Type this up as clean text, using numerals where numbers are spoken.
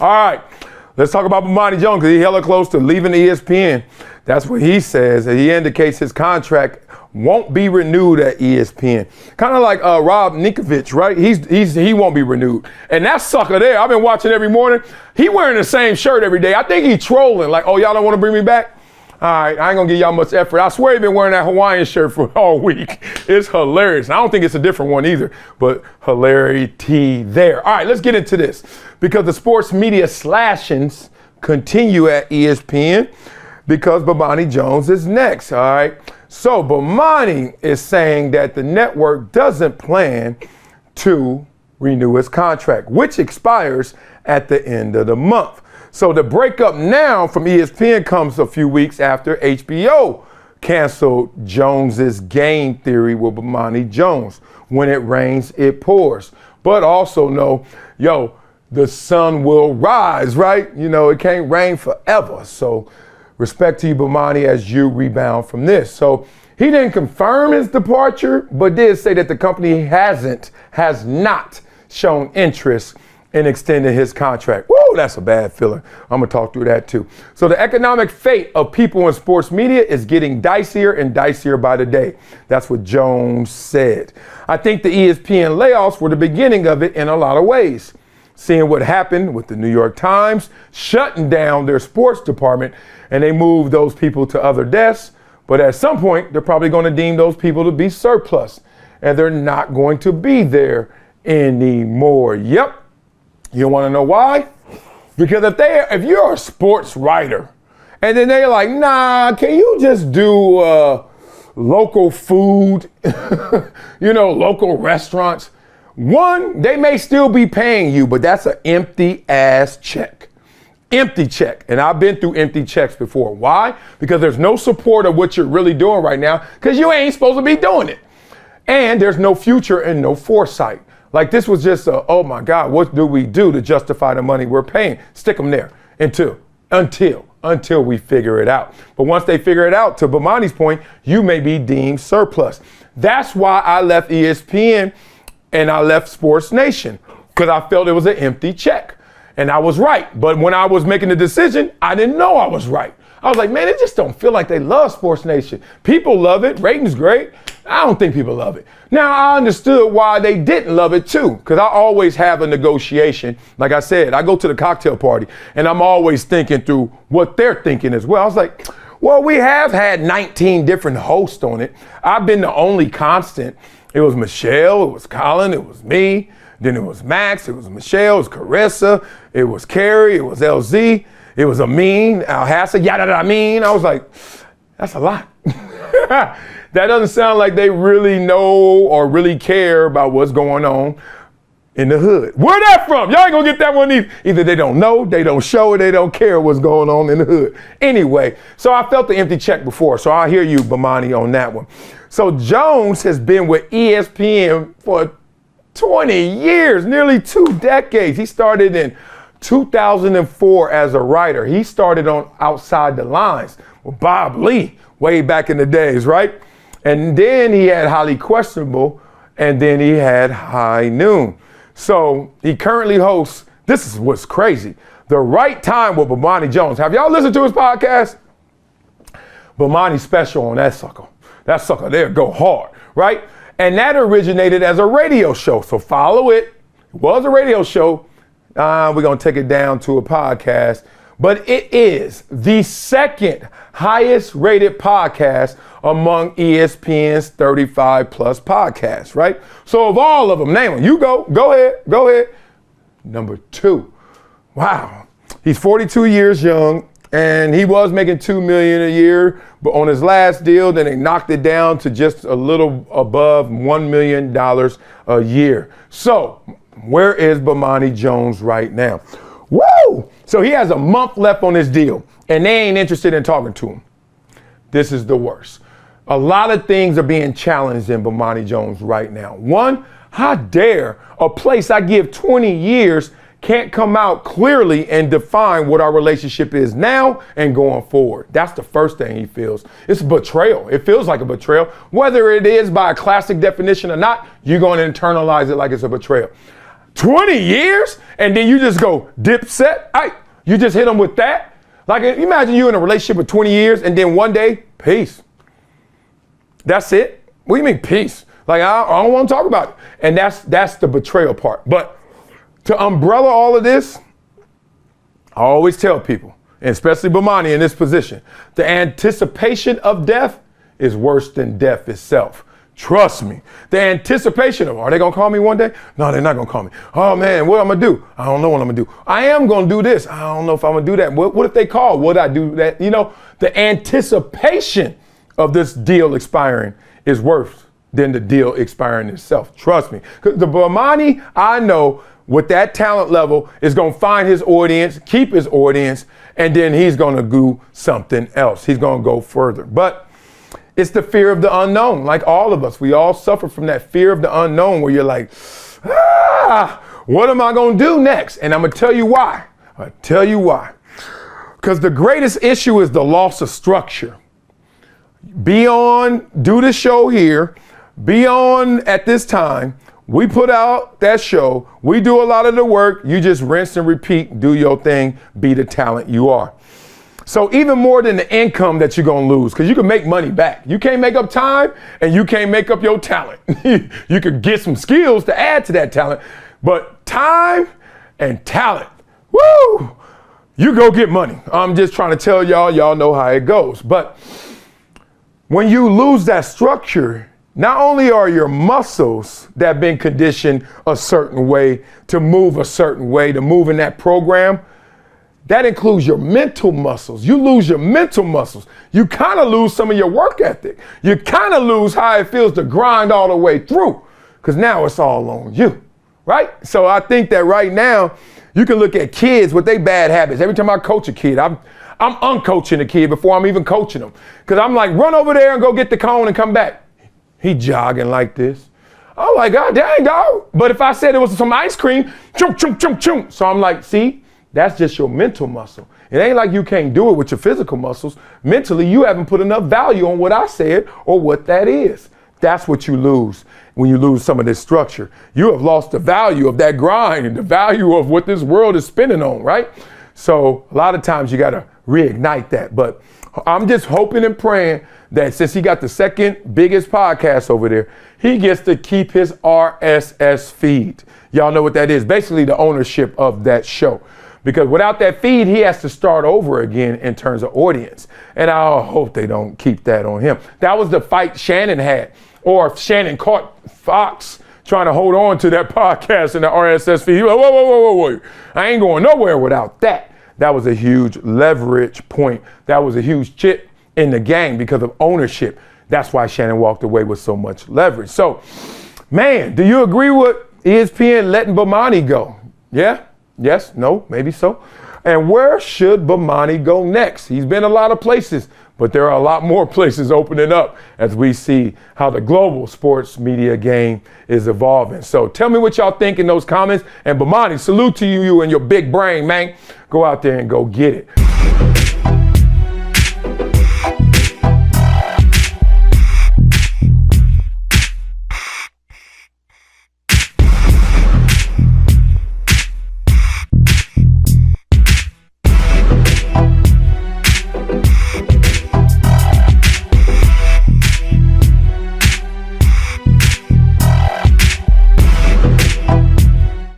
All right, let's talk about Bomani Jones because he's hella close to leaving ESPN. That's what he says. He indicates his contract won't be renewed at ESPN. Kind of like Rob Ninkovich, right? He won't be renewed. And that sucker there, I've been watching every morning. He wearing the same shirt every day. I think he trolling like, oh, y'all don't want to bring me back? All right, I ain't gonna give y'all much effort. I swear he been wearing that Hawaiian shirt for all week. It's hilarious. I don't think it's a different one either, but hilarity there. All right, let's get into this because the sports media slashings continue at ESPN because Bomani Jones is next, all right? So Bomani is saying that the network doesn't plan to renew his contract, which expires at the end of the month. So the breakup now from ESPN comes a few weeks after HBO canceled Jones's game theory with Bomani Jones. When it rains, it pours. But also know, the sun will rise, right? It can't rain forever. So respect to you, Bomani, as you rebound from this. So he didn't confirm his departure, but did say that the company has not shown interest in extending his contract. Whoa, that's a bad feeling. I'm gonna talk through that too. So the economic fate of people in sports media is getting dicier and dicier by the day. That's what Jones said. I think the ESPN layoffs were the beginning of it in a lot of ways. Seeing what happened with the New York Times shutting down their sports department, and they moved those people to other desks, but at some point they're probably gonna deem those people to be surplus, and they're not going to be there anymore. Yep. You want to know why? Because if you're a sports writer and then they're like, nah, can you just do local food, local restaurants? One, they may still be paying you, but that's an empty ass check. Empty check. And I've been through empty checks before. Why? Because there's no support of what you're really doing right now because you ain't supposed to be doing it. And there's no future and no foresight. Like this was just oh my God, what do we do to justify the money we're paying? Stick them there until we figure it out. But once they figure it out, to Bomani's point, you may be deemed surplus. That's why I left ESPN and I left Sports Nation because I felt it was an empty check. And I was right. But when I was making the decision, I didn't know I was right. I was like, man, it just don't feel like they love Sports Nation. People love it. Rating's great. I don't think people love it. Now, I understood why they didn't love it too, because I always have a negotiation. Like I said, I go to the cocktail party and I'm always thinking through what they're thinking as well. I was like, well, we have had 19 different hosts on it. I've been the only constant. It was Michelle, it was Colin, it was me. Then it was Max, it was Michelle, it was Carissa, it was Carrie, it was LZ, it was Amin, Al Hassan, Amin. I was like, that's a lot. That doesn't sound like they really know or really care about what's going on in the hood. Where that from? Y'all ain't gonna get that one either. Either they don't know, they don't show it, they don't care what's going on in the hood. Anyway, so I felt the empty check before, so I hear you, Bomani, on that one. So Jones has been with ESPN for 20 years, nearly 2 decades. He started in 2004 as a writer. He started on Outside the Lines with Bob Lee way back in the days, right? And then he had Highly Questionable, and then he had High Noon. So he currently hosts, this is what's crazy, The Right Time with Bomani Jones. Have y'all listened to his podcast? Bomani special on that sucker. That sucker there go hard, right? And that originated as a radio show. So follow it. It was a radio show. We're going to take it down to a podcast. But it is the second highest rated podcast among ESPN's 35 plus podcasts, right? So of all of them, name them. You go ahead. Number 2. Wow. He's 42 years young and he was making $2 million a year, but on his last deal, then they knocked it down to just a little above $1 million a year. So where is Bomani Jones right now? Woo! So he has a month left on his deal and they ain't interested in talking to him. This is the worst. A lot of things are being challenged in Bomani Jones right now. One, how dare a place I give 20 years can't come out clearly and define what our relationship is now and going forward. That's the first thing he feels. It's betrayal. It feels like a betrayal. Whether it is by a classic definition or not, you're going to internalize it like it's a betrayal. 20 years? And then you just go dipset? You just hit them with that? Like, imagine you in a relationship for 20 years and then one day, peace. That's it? What do you mean peace? Like, I don't want to talk about it. And that's the betrayal part. But to umbrella all of this, I always tell people, and especially Bomani in this position, the anticipation of death is worse than death itself. Trust me. The anticipation of, are they going to call me one day? No, they're not going to call me. Oh, man, what am I going to do? I don't know what I'm going to do. I am going to do this. I don't know if I'm going to do that. What if they call? Would I do that? You know, the anticipation of this deal expiring is worse than the deal expiring itself. Trust me. Because the Bomani I know with that talent level is going to find his audience, keep his audience, and then he's going to do something else. He's going to go further. But it's the fear of the unknown. Like all of us, we all suffer from that fear of the unknown where you're like, what am I going to do next? And I'm going to tell you why. I'll tell you why. Because the greatest issue is the loss of structure. Be on, do the show here, be on at this time. We put out that show. We do a lot of the work. You just rinse and repeat, do your thing, be the talent you are. So even more than the income that you're going to lose, because you can make money back. You can't make up time and you can't make up your talent. You could get some skills to add to that talent, but time and talent, woo, you go get money. I'm just trying to tell y'all know how it goes. But when you lose that structure, not only are your muscles that have been conditioned a certain way, to move in that program, that includes your mental muscles. You lose your mental muscles. You kind of lose some of your work ethic. You kind of lose how it feels to grind all the way through, because now it's all on you, right? So I think that right now you can look at kids with their bad habits. Every time I coach a kid, I'm uncoaching the kid before I'm even coaching them, because I'm like, run over there and go get the cone and come back. He jogging like this. I'm like, God dang, dog. But if I said it was some ice cream, chum, chum, chum, chum. So I'm like, see, that's just your mental muscle. It ain't like you can't do it with your physical muscles. Mentally, you haven't put enough value on what I said or what that is. That's what you lose when you lose some of this structure. You have lost the value of that grind and the value of what this world is spinning on, right? So a lot of times you got to reignite that. But I'm just hoping and praying that since he got the second biggest podcast over there, he gets to keep his RSS feed. Y'all know what that is. Basically the ownership of that show. Because without that feed, he has to start over again in terms of audience. And I hope they don't keep that on him. That was the fight Shannon had. Or if Shannon caught Fox trying to hold on to that podcast and the RSS feed. He was like, whoa. I ain't going nowhere without that. That was a huge leverage point. That was a huge chip in the game because of ownership. That's why Shannon walked away with so much leverage. So, man, do you agree with ESPN letting Bomani go? Yeah? Yes? No? Maybe so? And where should Bomani go next? He's been a lot of places, but there are a lot more places opening up as we see how the global sports media game is evolving. So tell me what y'all think in those comments. And Bomani, salute to you and your big brain, man. Go out there and go get it.